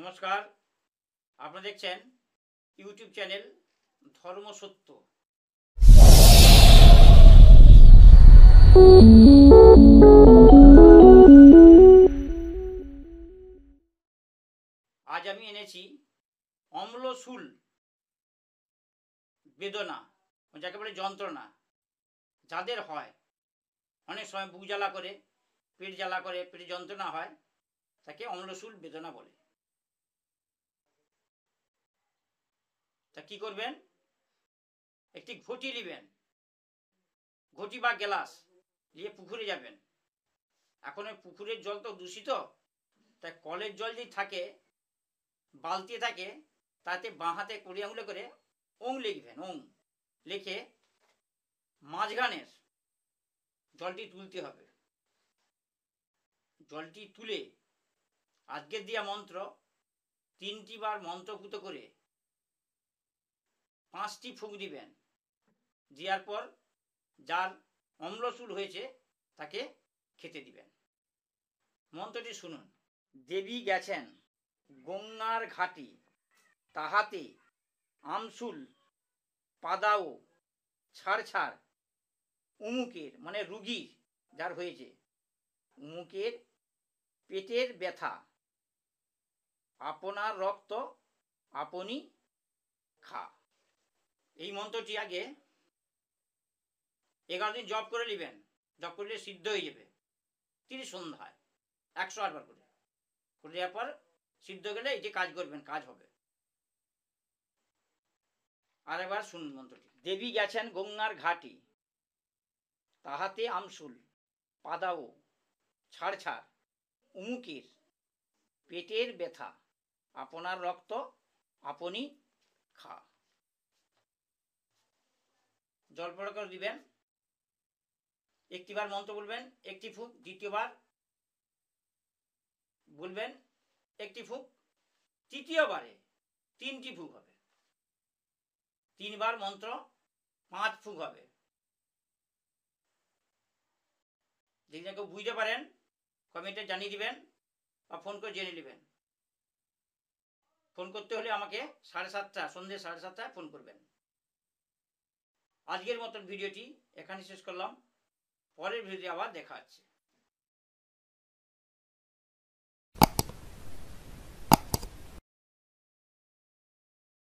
নমস্কার, আপনারা দেখছেন ইউটিউব চ্যানেল ধর্ম সত্য। আজ আমি এনেছি অম্লশূল বেদনা, যাকে বলে যন্ত্রণা, যাদের হয় অনেক সময় বুক জ্বালা করে, পেট জ্বালা করে, পেটে যন্ত্রণা হয়, তাকে অম্লশূল বেদনা বলে। তা কি করবেন? একটি ঘটি নেবেন, ঘটি বা গ্লাস নিয়ে পুকুরে যাবেন। এখন ওই পুকুরের জল তো দূষিত, তাই কলের জল যদি থাকে, বালতি থাকে, তাতে বাঁ হাতে 20 আঙুলে করে ওং লিখবেন। ওং লিখে মাঝখানের জলটি তুলতে হবে। জলটি তুলে আজকের দেওয়া মন্ত্র 3টি বার মন্ত্রপুত করে 5টি ফুঁক দিবেন। দেওয়ার পর যার অম্লশূল হয়েছে তাকে খেতে দিবেন। মন্ত্রটি শুনুন। দেবী গেছেন গঙ্গার ঘাটি, তাহাতে আমশূল পাদাও ছাড় ছাড়, উমুকের মানে রুগীর যার হয়েছে, উমুকের পেটের ব্যথা, আপনার রক্ত আপনি খা। এই মন্ত্রটি আগে 11 দিন জপ করে নেবেন। জপ করলে সিদ্ধ হয়ে যাবে। 30 সন্ধ্যায় 108 বার করে দেওয়ার পর সিদ্ধ গেলে এই যে কাজ করবেন, কাজ হবে। আর এবার শুনুন মন্ত্রটি। দেবী গেছেন গঙ্গার ঘাটি, তাহাতে আমশূল পাদাও ছাড় ছাড়, উমুকের পেটের ব্যথা, আপনার রক্ত আপনি খা। জল পড়া করে দিবেন। একটিবার মন্ত্র বলবেন, একটি ফুঁক। দ্বিতীয়বার বলবেন, একটি ফুঁক। তৃতীয়বারে 3টি ফুঁক হবে। 3 বার মন্ত্র 5 ফুঁক হবে। যদি কেউ বুঝতে পারেন কমেন্টে জানিয়ে দিবেন বা ফোন করে জেনে নেবেন। ফোন করতে হলে আমাকে সন্ধ্যে 7:30 ফোন করবেন। আজকের মতন ভিডিওটি এখানে শেষ করলাম। পরের ভিডিও আবার দেখা হচ্ছে।